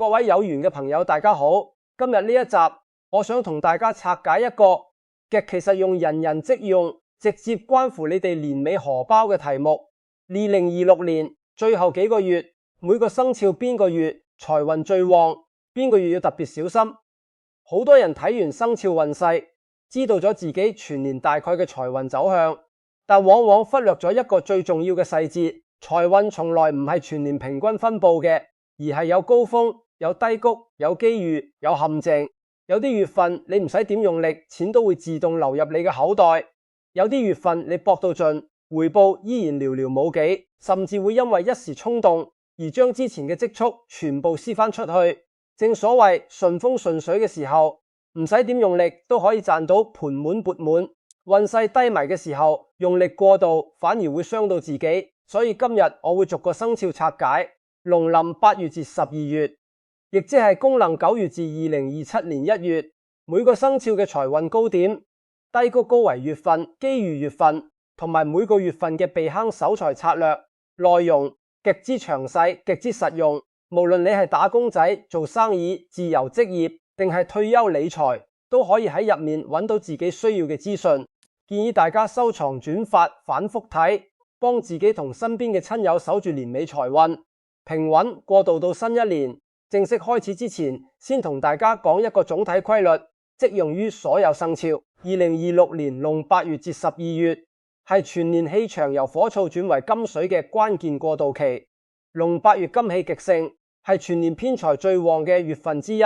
各位有緣嘅朋友，大家好。今日呢一集，我想同大家拆解一個極其實用、人人即用、直接關乎你哋年尾荷包嘅題目。2026年最後幾個月，每個生肖邊個月財運最旺，邊個月要特別小心。好多人睇完生肖運勢，知道咗自己全年大概嘅財運走向，但往往忽略咗一個最重要嘅細節。財運從來唔係全年平均分布嘅，而係有高峰、有低谷、有機遇、有陷阱。有啲月份你唔使點用力，錢都會自動流入你嘅口袋；有啲月份你搏到盡，回報依然寥寥無幾，甚至會因為一時衝動而將之前嘅積蓄全部施翻出去。正所謂順風順水嘅時候，唔使點用力都可以賺到盆滿缽滿；運勢低迷嘅時候，用力過度反而會傷到自己。所以今日我會逐個生肖拆解。農曆8月至12月，亦即係公曆9月至2027年1月，每個生肖嘅財運高點、低谷高危月份、機遇月份，同埋每個月份嘅避坑守財策略，內容極之詳細、極之實用。無論你係打工仔、做生意、自由職業，定係退休理財，都可以喺入面揾到自己需要嘅資訊。建議大家收藏轉發，反覆睇，幫自己同身邊嘅親友守住年尾財運平穩過渡到新一年。正式開始之前，先同大家講一個總體規律，適用於所有生肖。2026年農8月至12月係全年氣場由火燥轉為金水嘅關鍵過渡期。農8月金氣極盛，係全年偏財最旺嘅月份之一。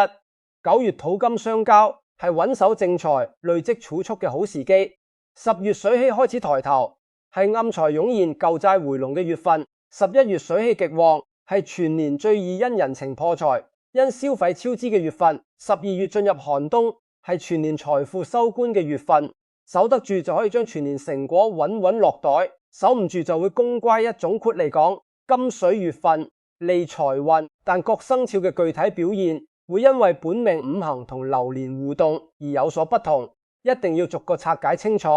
9月土金相交，係穩守正財、累積儲蓄嘅好時機。10月水氣開始抬頭，係暗財湧現、舊債回籠嘅月份。11月水氣極旺，係全年最易因人情破財、因消費超支嘅月份。12月進入寒冬，係全年財富收官嘅月份。守得住就可以將全年成果穩穩落袋，守唔住就會功虧一簣。括嚟講，金水月份利財運，但各生肖嘅具體表現會因為本命五行同流年互動而有所不同，一定要逐個拆解清楚。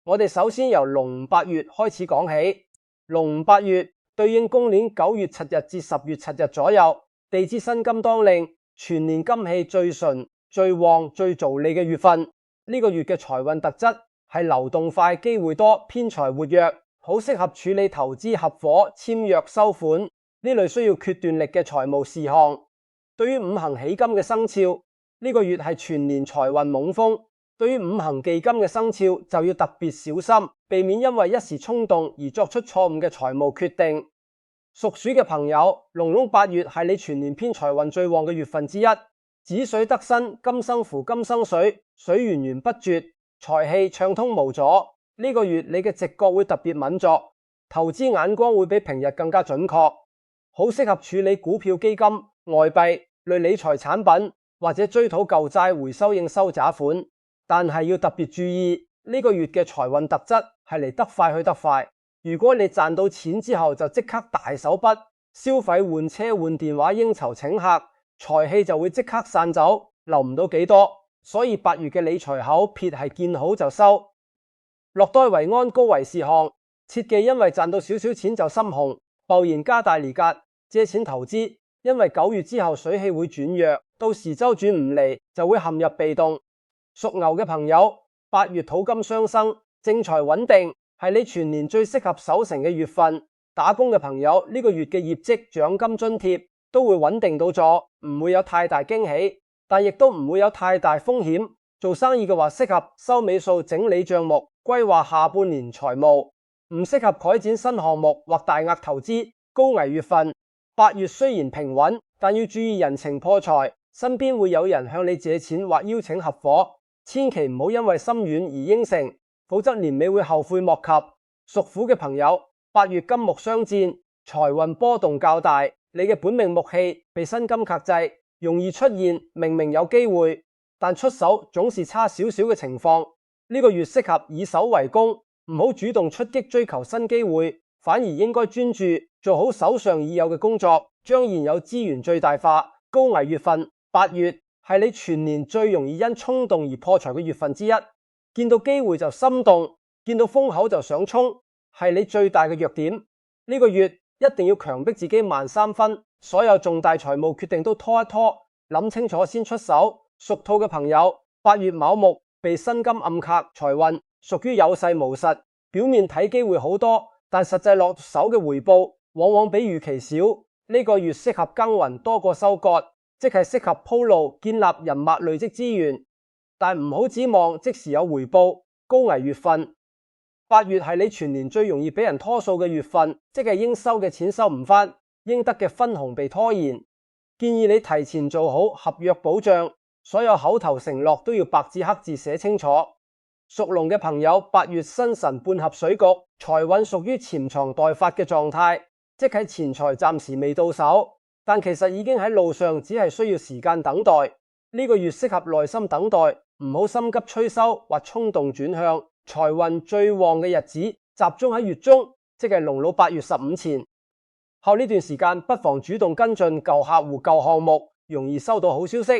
我哋首先由農8月開始講起。農8月對應公年9月7日至10月7日左右，地支辛金當令，全年金氣最純、最旺、最造利嘅月份。呢個月嘅財運特質係流動快、機會多、偏財活躍，好適合處理投資、合夥、簽約、收款呢類需要決斷力嘅財務事項。對於五行喜金嘅生肖，呢個月係全年財運猛風；對於五行忌金嘅生肖就要特別小心，避免因為一時衝動而作出錯誤嘅財務決定。屬鼠嘅朋友，農曆8月係你全年偏財運最旺嘅月份之一。子水得生，金生符，金生水，水源源不絕，財氣暢通無阻。呢個月你嘅直覺會特別敏捷，投資眼光會比平日更加準確，好適合處理股票、基金、外幣類理財產品，或者追討舊債回收應收渣款。但係要特別注意，呢個月嘅財運特質係嚟得快去得快。如果你賺到錢之後就即刻大手筆消費、換車、換電話、應酬請客，財氣就會即刻散走，留唔到幾多。所以8月嘅理財口撇係見好就收，落袋為安，高危事項，切忌因為賺到少少錢就心紅，貿然加大利格借錢投資。因為9月之後水氣會轉弱，到時周轉唔嚟就會陷入被動。屬牛嘅朋友，8月土金相生，正財穩定，係你全年最適合守成嘅月份。打工嘅朋友呢個月嘅業績、獎金、津貼都會穩定到咗，唔會有太大驚喜，但亦都唔會有太大風險。做生意嘅話，適合收尾數、整理賬目、規劃下半年財務，唔適合開展新項目或大額投資。高危月份8月雖然平穩，但要注意人情破財，身邊會有人向你借錢或邀請合夥，千祈唔好因為心軟而應承，否則年尾會後悔莫及。屬虎嘅朋友，8月金木相戰，財運波動較大，你嘅本命木氣被辛金克制，容易出現明明有機會，但出手總是差少少嘅情況。呢個月適合以守為攻，唔好主動出擊追求新機會，反而應該專注做好手上已有嘅工作，將現有資源最大化。高危月份8月係你全年最容易因衝動而破財嘅月份之一，見到機會就心動，見到風口就想衝，係你最大嘅弱點。呢個月一定要強迫自己慢3分，所有重大財務決定都拖一拖，諗清楚先出手。屬兔嘅朋友，8月卯木被辛金暗克，財運屬於有勢無實，表面睇機會好多，但實際落手嘅回報往往比預期少。呢個月適合耕耘多過收割，即係適合鋪路建立人脈累積資源，但唔好指望即時有回報。高危月份，8月係你全年最容易俾人拖數嘅月份，即係應收嘅錢收唔返，應得嘅分紅被拖延。建議你提前做好合約保障，所有口頭承諾都要白紙黑字寫清楚。屬龍嘅朋友，8月申辰半合水局，財運屬於潛藏待發嘅狀態，即係錢財暫時未到手，但其實已經喺路上，只係需要時間等待。呢個月適合耐心等待，唔好心急催收或衝動轉向。財運最旺嘅日子集中喺月中，即係龍佬8月15前後呢段時間，不妨主動跟進舊客戶舊項目，容易收到好消息。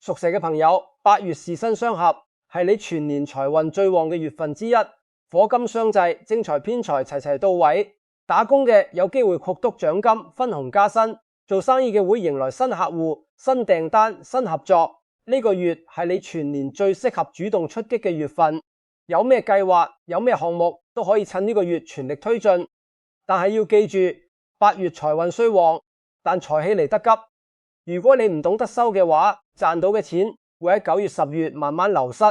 屬蛇嘅朋友，8月巳申相合，係你全年財運最旺嘅月份之一，火金相濟，正財偏財齊齊到位。打工嘅有機會獲得獎金、分紅加薪；做生意嘅會迎來新客戶、新訂單、新合作。呢個月係你全年最適合主動出擊嘅月份，有咩計劃、有咩項目都可以趁呢個月全力推進。但係要記住，8月財運雖旺，但財氣嚟得急。如果你唔懂得收嘅話，賺到嘅錢會喺9月、10月慢慢流失。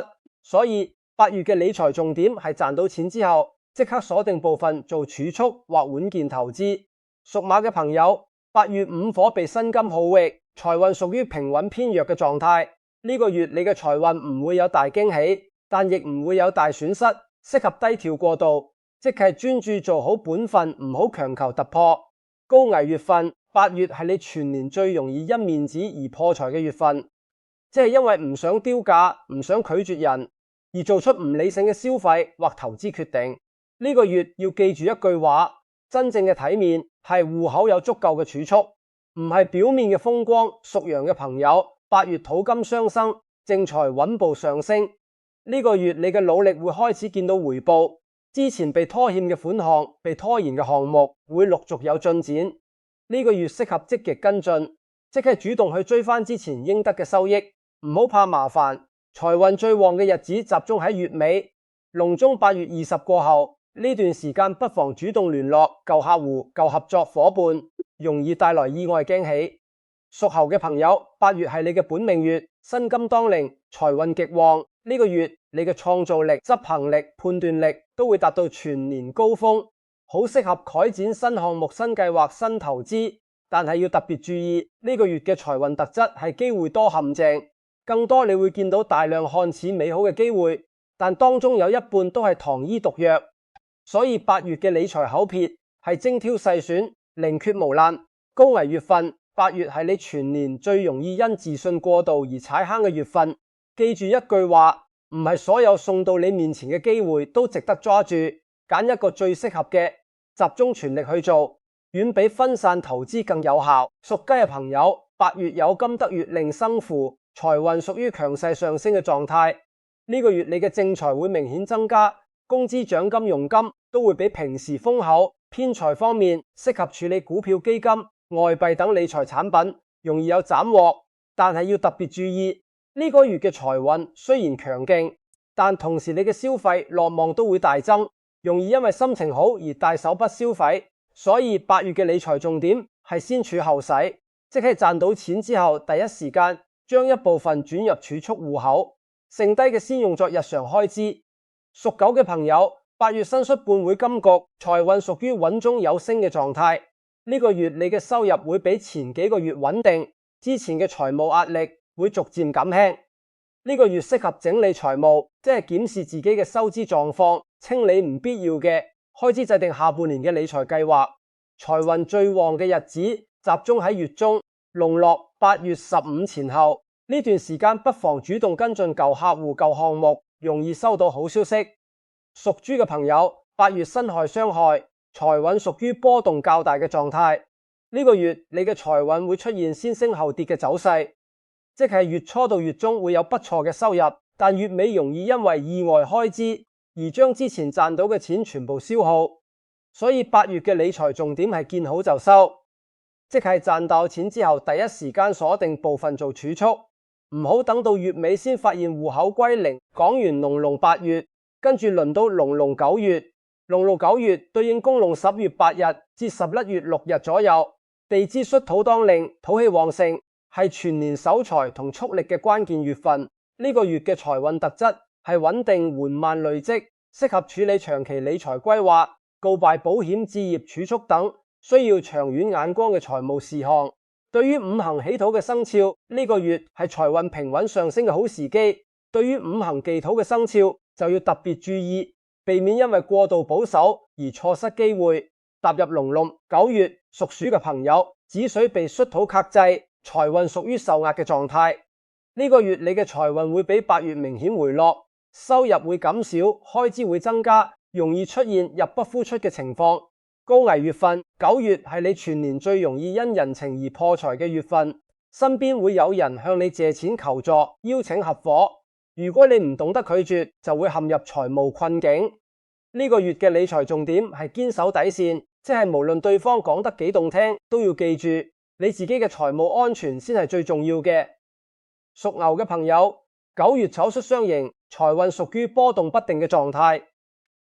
所以8月嘅理財重點係賺到錢之後，即刻鎖定部分做儲蓄或穩健投資。屬馬嘅朋友，8月午火被辛金耗域，財運屬於平穩偏弱嘅狀態。呢個月你嘅財運唔會有大驚喜，但亦唔會有大損失，適合低調過渡，即係專注做好本分，唔好強求突破。高危月份，8月係你全年最容易因面子而破財嘅月份，即係因為唔想丟架、唔想拒絕人而做出唔理性嘅消費或投資決定。呢個月要記住一句話：真正嘅體面係戶口有足夠嘅儲蓄，唔係表面嘅風光。屬羊嘅朋友，8月土金相生，正財穩步上升。呢個月你嘅努力會開始見到回報，之前被拖欠嘅款項、被拖延嘅項目會陸續有進展。呢個月適合積極跟進，即係主動去追翻之前應得嘅收益，唔好怕麻煩。財運最旺嘅日子集中喺月尾，龍中8月20過後。呢段時間不妨主動聯絡舊客戶、舊合作夥伴，容易帶來意外驚喜。屬猴嘅朋友，8月係你嘅本命月，辛金當令，財運極旺。呢個月你嘅創造力、執行力、判斷力都會達到全年高峰，好適合開展新項目、新計劃、新投資。但係要特別注意，呢個月嘅財運特質係機會多陷阱，更多你會見到大量看似美好嘅機會，但當中有一半都係糖衣毒藥。所以8月嘅理財口訣係精挑細選，寧缺毋濫。高危月份，8月係你全年最容易因自信過度而踩坑嘅月份。記住一句話，唔係所有送到你面前嘅機會都值得抓住，揀一個最適合嘅，集中全力去做，遠比分散投資更有效。屬雞嘅朋友，8月有金得月令生符，財運屬於強勢上升嘅狀態。呢個月你嘅正財會明顯增加，工資獎金佣金都會比平時豐厚。偏財方面，適合處理股票、基金、外幣等理財產品，容易有斬獲。但係要特別注意，呢個月嘅財運雖然強勁，但同時你嘅消費落望都會大增，容易因為心情好而大手筆消費。所以8月嘅理財重點係先儲後使，即係賺到錢之後第一時間將一部分轉入儲蓄戶口，剩低嘅先用作日常開支。屬狗嘅朋友，8月申戌半會金局，財運屬於穩中有升嘅狀態。呢個月你嘅收入會比前幾個月穩定，之前嘅財務壓力會逐漸減輕。呢個月適合整理財務，即係檢視自己嘅收支狀況，清理唔必要嘅開支，制定下半年嘅理財計劃。財運最旺嘅日子集中喺月中，龍落8月15前後。呢段時間不妨主動跟進舊客戶、舊項目，容易收到好消息。屬豬嘅朋友，8月辛亥相害，財運屬於波動較大嘅狀態。呢個月你嘅財運會出現先升後跌嘅走勢，即係月初到月中會有不錯嘅收入，但月尾容易因為意外開支而將之前賺到嘅錢全部消耗。所以8月嘅理財重點係見好就收，即係賺到錢之後第一時間鎖定部分做儲蓄，唔好等到月尾先發現戶口歸零。講完農曆8月，跟住輪到農曆9月。農曆9月對應公農10月8日至11月6日左右，地支戌土當令，土氣旺盛，係全年守財同蓄力嘅關鍵月份。呢個月嘅財運特質係穩定緩慢累積，適合處理長期理財規劃、告敗保險、置業、儲蓄等需要長遠眼光嘅財務事項。對於五行喜土嘅生肖，呢個月係財運平穩上升嘅好時機。對於五行忌土嘅生肖就要特別注意，避免因為過度保守而錯失機會。踏入農曆9月，屬鼠嘅朋友，子水被戌土克制，財運屬於受壓嘅狀態。呢個月你嘅財運會比8月明顯回落，收入會減少，開支會增加，容易出現入不敷出嘅情況。高危月份9月係你全年最容易因人情而破財嘅月份，身邊會有人向你借錢求助，邀請合夥。如果你唔懂得拒絕，就會陷入財務困境。呢個月嘅理財重點係堅守底線，即係無論對方講得幾動聽，都要記住你自己嘅財務安全先係最重要嘅。屬牛嘅朋友，9月丑戌相刑，財運屬於波動不定嘅狀態。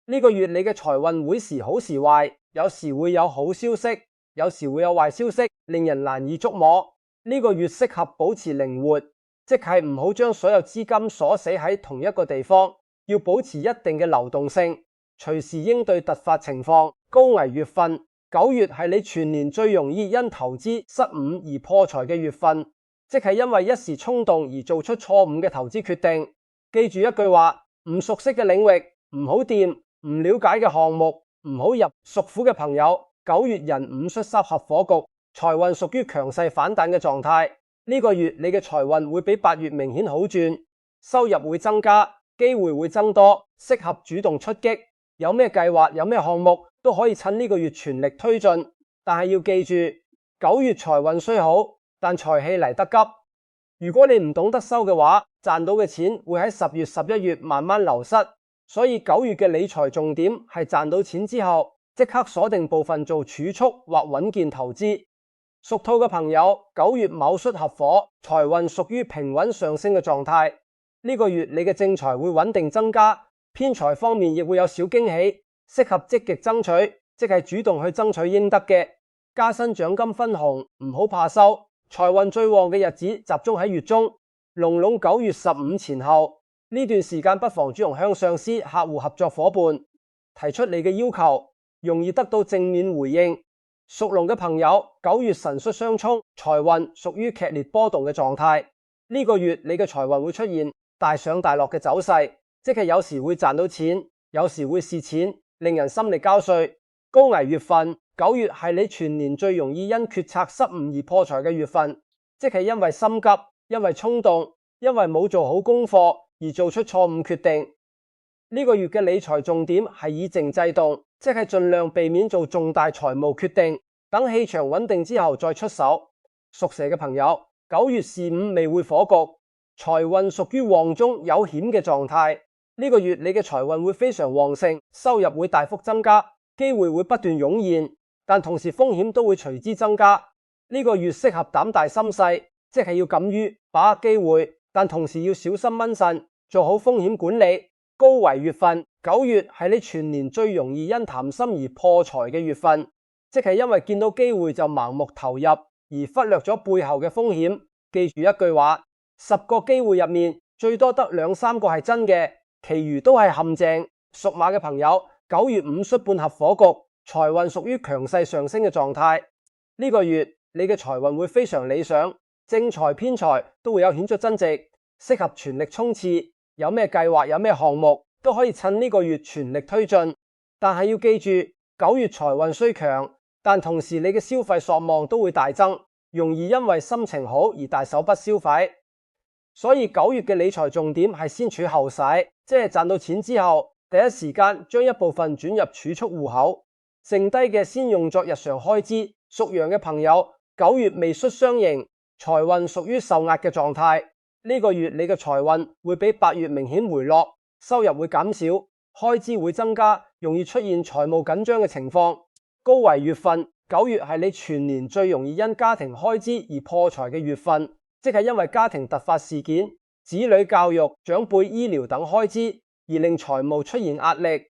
呢個月你嘅財運會時好時壞，有時會有好消息，有時會有壞消息，令人難以捉摸。呢個月適合保持靈活，即係唔好將所有資金鎖死喺同一個地方，要保持一定嘅流動性，隨時應對突發情況。高危月份9月係你全年最容易因投資失誤而破財嘅月份，即係因為一時衝動而做出錯誤嘅投資決定。記住一句話，唔熟悉嘅領域唔好掂，唔了解嘅項目唔好入。屬虎嘅朋友，9月壬午戌戌合夥局，財運屬於強勢反彈嘅狀態。呢個月你嘅財運會比8月明顯好轉，收入會增加，機會會增多，適合主動出擊。有咩計劃，有咩項目都可以趁呢個月全力推進。但係要記住，9月財運雖好，但財氣嚟得急。如果你唔懂得收嘅話，賺到嘅錢會喺10月、11月慢慢流失。所以9月嘅理財重點係賺到錢之後，即刻鎖定部分做儲蓄或穩健投資。屬兔嘅朋友，9月卯戌合夥，財運屬於平穩上升嘅狀態。呢個月你嘅正財會穩定增加，偏財方面亦會有小驚喜，適合積極爭取，即係主動去爭取應得嘅。加薪獎金分紅，唔好怕收。財運最旺嘅日子集中喺月中，農曆9月15前後。呢段時間不妨主動向上司、客戶、合作夥伴提出你嘅要求，容易得到正面回應。屬龍嘅朋友，9月辰戌相沖，財運屬於劇烈波動嘅狀態。呢個月你嘅財運會出現大上大落嘅走勢，即係有時會賺到錢，有時會蝕錢，令人心力交瘁。高危月份9月係你全年最容易因決策失誤而破財嘅月份，即係因為心急、因為衝動、因為冇做好功課而做出錯誤決定。呢個月嘅理財重點係以靜制動，即係盡量避免做重大財務決定，等氣場穩定之後再出手。屬蛇嘅朋友，9月巳午未會火局，財運屬於旺中有險嘅狀態。呢個月你嘅財運會非常旺盛，收入會大幅增加，機會會不斷湧現，但同時風險都會隨之增加。呢個月適合膽大心細，即係要敢於把握機會，但同時要小心謹慎，做好風險管理。高危月份9月係你全年最容易因貪心而破財嘅月份，即係因為見到機會就盲目投入，而忽略咗背後嘅風險。記住一句話，10個機會入面最多得2、3個係真嘅，其餘都係陷阱。屬馬嘅朋友，9月午戌半合夥局，財運屬於強勢上升嘅狀態。呢個月你嘅財運會非常理想，正財偏財都會有顯著增值，適合全力衝刺。有咩計劃，有咩項目都可以趁呢個月全力推進。但係要記住，9月財運雖強，但同時你嘅消費索望都會大增，容易因為心情好而大手筆消費。所以9月嘅理財重點係先儲後使，即係賺到錢之後，第一時間將一部分轉入儲蓄戶口，剩低嘅先用作日常開支。屬羊嘅朋友，9月未戌相刑，財運屬於受壓嘅狀態。呢個月你嘅財運會比8月明顯回落，收入會減少，開支會增加，容易出現財務緊張嘅情況。高危月份9月係你全年最容易因家庭開支而破財嘅月份，即係因為家庭突發事件、子女教育、長輩醫療等開支而令財務出現壓力。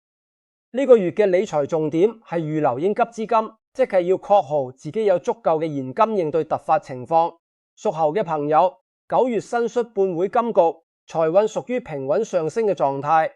呢個月嘅理財重點係預留應急資金，即係要確保自己有足夠嘅現金應對突發情況。屬猴嘅朋友9月申戌半會金局，財運屬於平穩上升嘅狀態。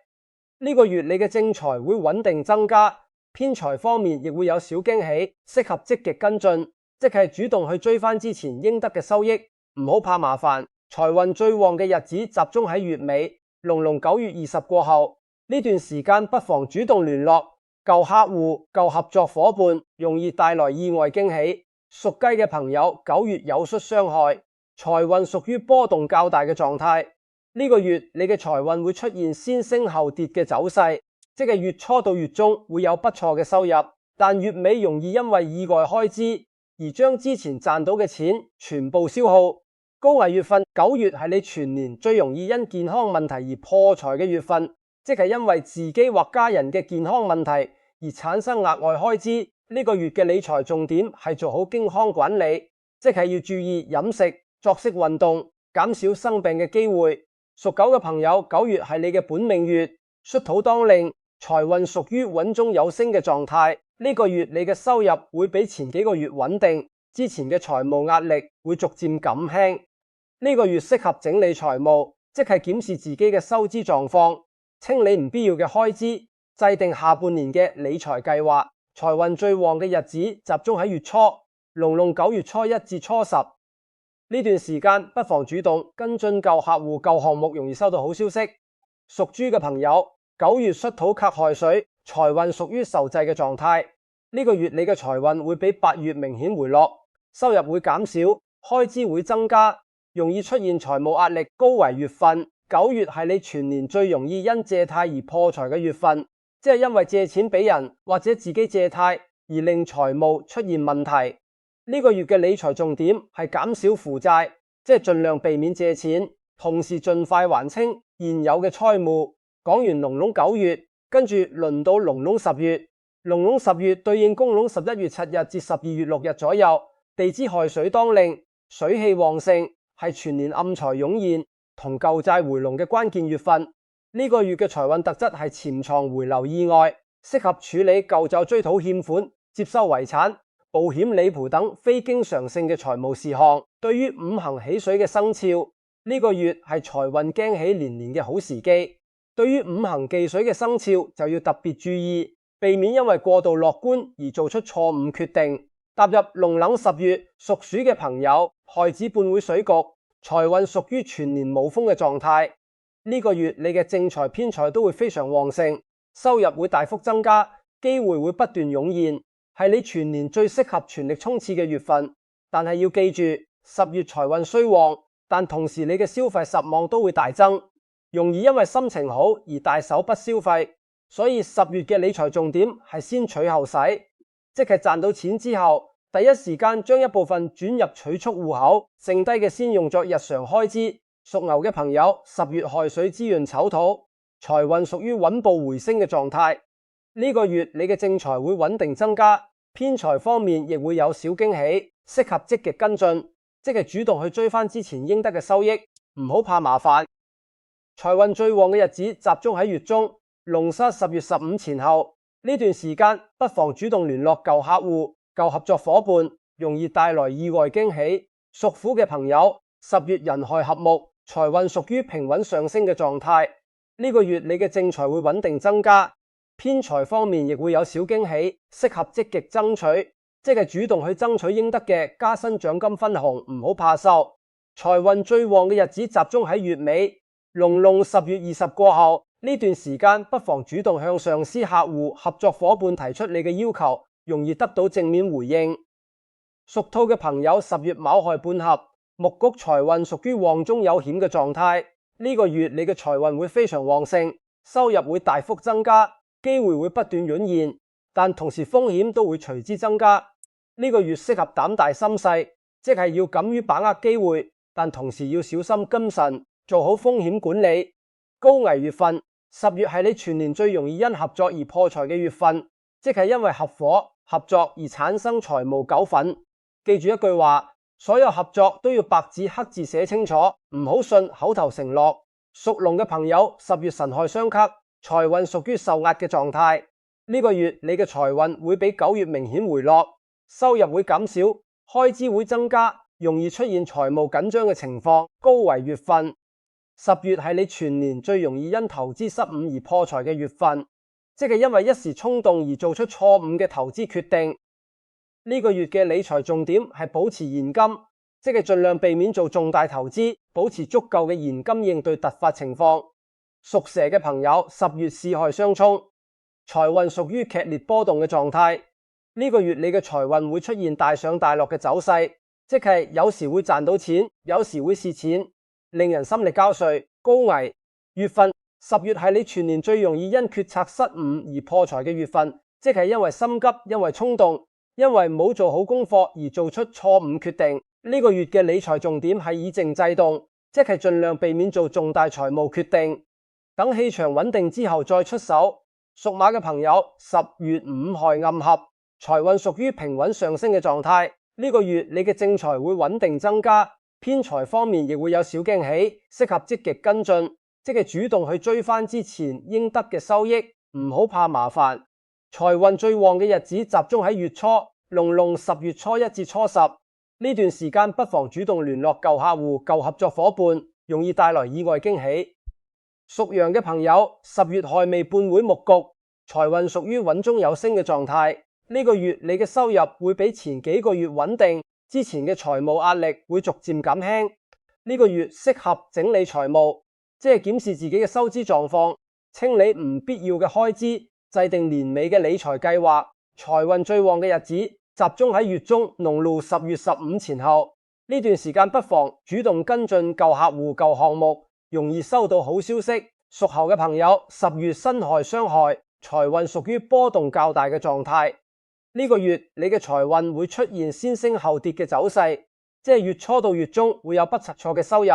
呢個月你嘅正財會穩定增加，偏財方面亦會有小驚喜，適合積極跟進，即係主動去追翻之前應得嘅收益，唔好怕麻煩。財運最旺嘅日子集中喺月尾，農曆9月20過後，呢段時間不妨主動聯絡舊客戶、舊合作夥伴，容易帶來意外驚喜。屬雞嘅朋友9月有失傷害，財運屬於波動較大嘅狀態。呢個月你嘅財運會出現先升後跌嘅走勢，即係月初到月中會有不錯嘅收入，但月尾容易因為意外開支而將之前賺到嘅錢全部消耗。高危月份9月係你全年最容易因健康問題而破財嘅月份，即係因為自己或家人嘅健康問題而產生額外開支。呢個月嘅理財重點係做好健康管理，即係要注意飲食、作息運動，減少生病嘅機會。屬狗嘅朋友9月係你嘅本命月，戌土當令，財運屬於穩中有升嘅狀態。呢個月你嘅收入會比前幾個月穩定，之前嘅財務壓力會逐漸減輕。呢個月適合整理財務，即係檢視自己嘅收支狀況，清理唔必要嘅開支，制定下半年嘅理財計劃。財運最旺嘅日子集中喺月初，農曆9月初1至初10。呢段時間不妨主動跟進舊客戶、舊項目，容易收到好消息。屬豬嘅朋友9月戌土克亥水，財運屬於受制嘅狀態。呢個月你嘅財運會比8月明顯回落，收入會減少，開支會增加，容易出現財務壓力。高危月份9月係你全年最容易因借貸而破財嘅月份，即係因為借錢俾人或者自己借貸而令財務出現問題。呢個月嘅理財重點係減少負債，即係盡量避免借錢，同時盡快還清現有嘅債務。講完農曆9月，跟住輪到農曆10月。農曆10月對應公曆11月7日至12月6日左右，地支亥水當令，水氣旺盛，係全年暗財湧現同舊債回籠嘅關鍵月份。呢個月嘅財運特質係潛藏回流意外，適合處理舊債追討欠款、接收遺產、保險理賠等非經常性嘅財務事項。對於五行喜水嘅生肖，呢個月係財運驚喜連連嘅好時機。對於五行忌水嘅生肖就要特別注意，避免因為過度樂觀而做出錯誤決定。踏入農曆10月，屬鼠嘅朋友亥子半會水局，財運屬於全年無風嘅狀態。呢個月你嘅正財偏財都會非常旺盛，收入會大幅增加，機會會不斷湧現，係你全年最適合全力衝刺嘅月份。但係要記住，10月財運雖旺，但同時你嘅消費慾望都會大增，容易因為心情好而大手筆消費。所以10月嘅理財重點係先取後使，即係賺到錢之後，第一時間將一部分轉入儲蓄戶口，剩低嘅先用作日常開支。屬牛嘅朋友10月亥水滋潤丑土，財運屬於穩步回升嘅狀態。呢個月你嘅正財會穩定增加，偏財方面亦會有小驚喜，適合積極跟進，即係主動去追翻之前應得嘅收益，唔好怕麻煩。財運最旺嘅日子集中喺月中，龍煞10月15前後。呢段時間不妨主動聯絡舊客戶、舊合作夥伴，容易帶來意外驚喜。屬虎嘅朋友10月寅亥合木，財運屬於平穩上升嘅狀態。呢個月你嘅正財會穩定增加，偏財方面亦會有小驚喜，適合積極爭取，即係主動去爭取應得嘅加薪獎金分紅，唔好怕收。財運最旺嘅日子集中喺月尾，農曆10月20過後。呢段時間不妨主動向上司、客戶、合作夥伴提出你嘅要求，容易得到正面回應。屬兔嘅朋友10月卯亥半合，木局財運屬於旺中有險嘅狀態。呢個月你嘅財運會非常旺盛，收入會大幅增加，機會會不斷湧現，但同時風險都會隨之增加。呢個月適合膽大心細，即係要敢於把握機會，但同時要小心謹慎，做好風險管理。高危月份10月係你全年最容易因合作而破財嘅月份，即係因為合夥合作而產生財務糾紛。記住一句話，所有合作都要白紙黑字寫清楚，唔好信口頭承諾。屬龍嘅朋友10月辰亥相克，財運屬於受壓嘅狀態。呢個月你嘅財運會比9月明顯回落，收入會減少，開支會增加，容易出現財務緊張嘅情況。高危月份，10月係你全年最容易因投資失誤而破財嘅月份，即係因為一時衝動而做出錯誤嘅投資決定。呢個月嘅理財重點係保持現金，即係盡量避免做重大投資，保持足夠嘅現金應對突發情況。屬蛇嘅朋友10月巳亥相沖，財運屬於劇烈波動嘅狀態。呢個月你嘅財運會出現大上大落嘅走勢，即係有時會賺到錢，有時會蝕錢，令人心力交瘁。高危月份，10月係你全年最容易因決策失誤而破財嘅月份，即係因為心急，因為衝動，因為冇做好功課而做出錯誤決定。呢個月嘅理財重點係以靜制動，即係盡量避免做重大財務決定，等氣場穩定之後再出手。屬馬嘅朋友10月午亥暗合，財運屬於平穩上升嘅狀態。呢個月你嘅正財會穩定增加，偏財方面亦會有小驚喜，適合積極跟進，即係主動去追翻之前應得嘅收益，唔好怕麻煩。財運最旺嘅日子集中喺月初，農曆10月初1至初10，呢段時間不妨主動聯絡舊客戶、舊合作伙伴，容易帶來意外驚喜。屬羊嘅朋友10月亥未半會木局，財運屬於穩中有升嘅狀態。呢個月你嘅收入會比前幾個月穩定，之前嘅財務壓力會逐漸減輕。呢個月適合整理財務，即係檢視自己嘅收支狀況，清理唔必要嘅開支，制定年尾嘅理財計劃。財運最旺嘅日子集中喺月中，農曆10月15前後。呢段時間不妨主動跟進舊客戶、舊項目，容易收到好消息。屬猴嘅朋友10月辛亥相害，財運屬於波動較大嘅狀態。呢個月你嘅財運會出現先升後跌嘅走勢，即係月初到月中會有不錯嘅收入，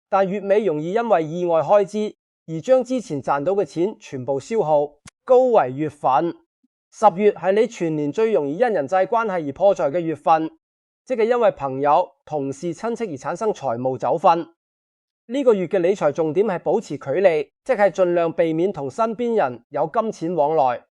但月尾容易因為意外開支而將之前賺到嘅錢全部消耗。高危月份，10月係你全年最容易因人際關係而破財嘅月份，即係因為朋友、同事、親戚而產生財務糾紛。呢個月嘅理財重點係保持距離，即係盡量避免同身邊人有金錢往來。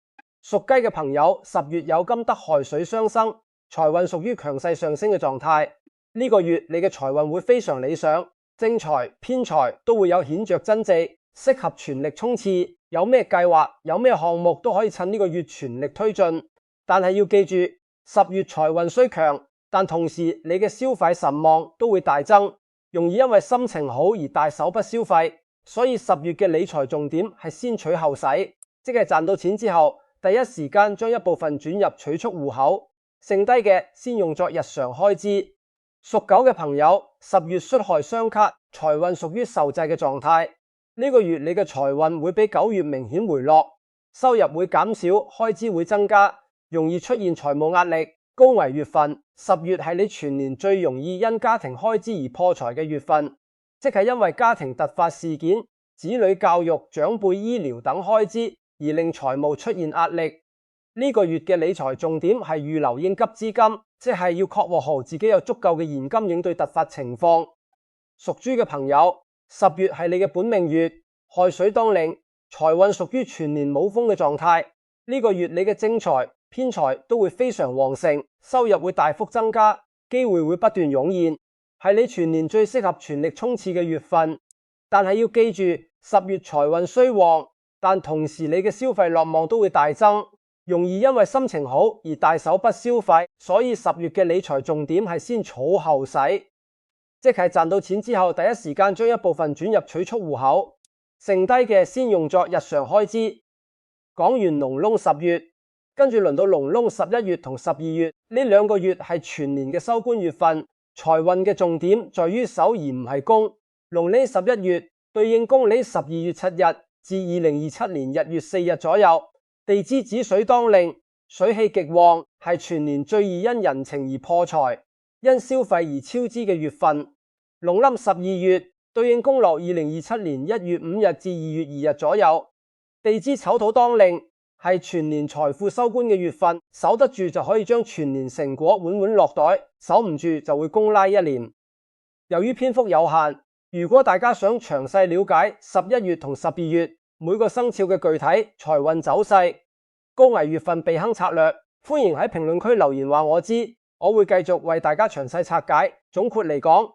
屬雞嘅朋友10月有金得亥水相生，財運屬於強勢上升嘅狀態。呢個月你嘅財運會非常理想，正財、偏財都會有顯著增值，適合全力衝刺。有咩計劃、有咩項目都可以趁呢個月全力推進。但係要記住，10月財運雖強，但同時你嘅消費神旺都會大增，容易因為心情好而大手筆消費。所以10月嘅理財重點係先取後使，即係賺到錢之後，第一時間將一部分轉入取蓄戶口，剩低嘅先用作日常開支。屬狗嘅朋友10月戌亥相克，財運屬於受制嘅狀態。呢個月你嘅財運會比9月明顯回落，收入會減少，開支會增加，容易出現財務壓力。高危月份，10月係你全年最容易因家庭開支而破財嘅月份，即係因為家庭突發事件、子女教育、長輩醫療等開支而令財務出現壓力。呢個月嘅理財重點係預留應急資金，即係要確保好自己有足夠嘅現金應對突發情況。屬豬嘅朋友，10月係你嘅本命月，亥水當令，財運屬於全年冇風嘅狀態。呢個月你嘅正財、偏財都會非常旺盛，收入會大幅增加，機會會不斷湧現，係你全年最適合全力衝刺嘅月份。但係要記住，10月財運雖旺，但同時你嘅消費慾望都會大增，容易因為心情好而大手筆消費。所以10月嘅理財重點係先儲後使，即係賺到錢之後第一時間將一部分轉入取蓄戶口，剩低嘅先用作日常開支。講完農曆10月，跟住輪到農曆11月同12月，呢2個月係全年嘅收官月份，財運嘅重點在於守而唔係攻。農曆11月對應公曆12月7日至2027年1月4日左右，地支子水當令，水氣極旺，係全年最易因人情而破財、因消費而超支嘅月份。農曆12月對應公曆2027年1月5日至2月2日左右，地支丑土當令係全年財富收官嘅月份，守得住就可以將全年成果穩穩落袋，守唔住就會公拉一年。由於篇幅有限，如果大家想詳細了解11月同12月每個生肖嘅具體財運走勢、高危月份避坑策略，歡迎喺評論區留言話我知，我會繼續為大家詳細拆解。總括嚟講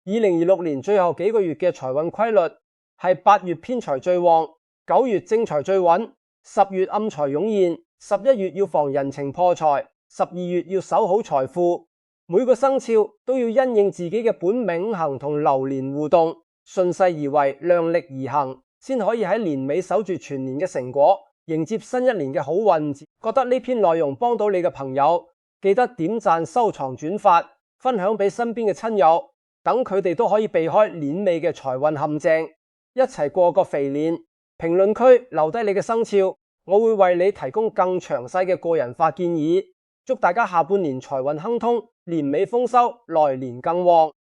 ，2026年最後幾個月嘅財運規律係8月偏財最旺，9月正財最穩，10月暗財湧現，11月要防人情破財，12月要守好財富。每個生肖都要因應自己嘅本命行同流年互動，順勢而為，量力而行，先可以喺年尾守住全年嘅成果，迎接新一年嘅好運。覺得呢篇內容幫到你嘅朋友，記得點讚、收藏、轉發，分享俾身邊嘅親友，等佢哋都可以避開年尾嘅財運陷阱，一齊過個肥年。評論區留低你嘅生肖，我會為你提供更詳細嘅個人化建議。祝大家下半年財運亨通，年尾豐收，來年更旺。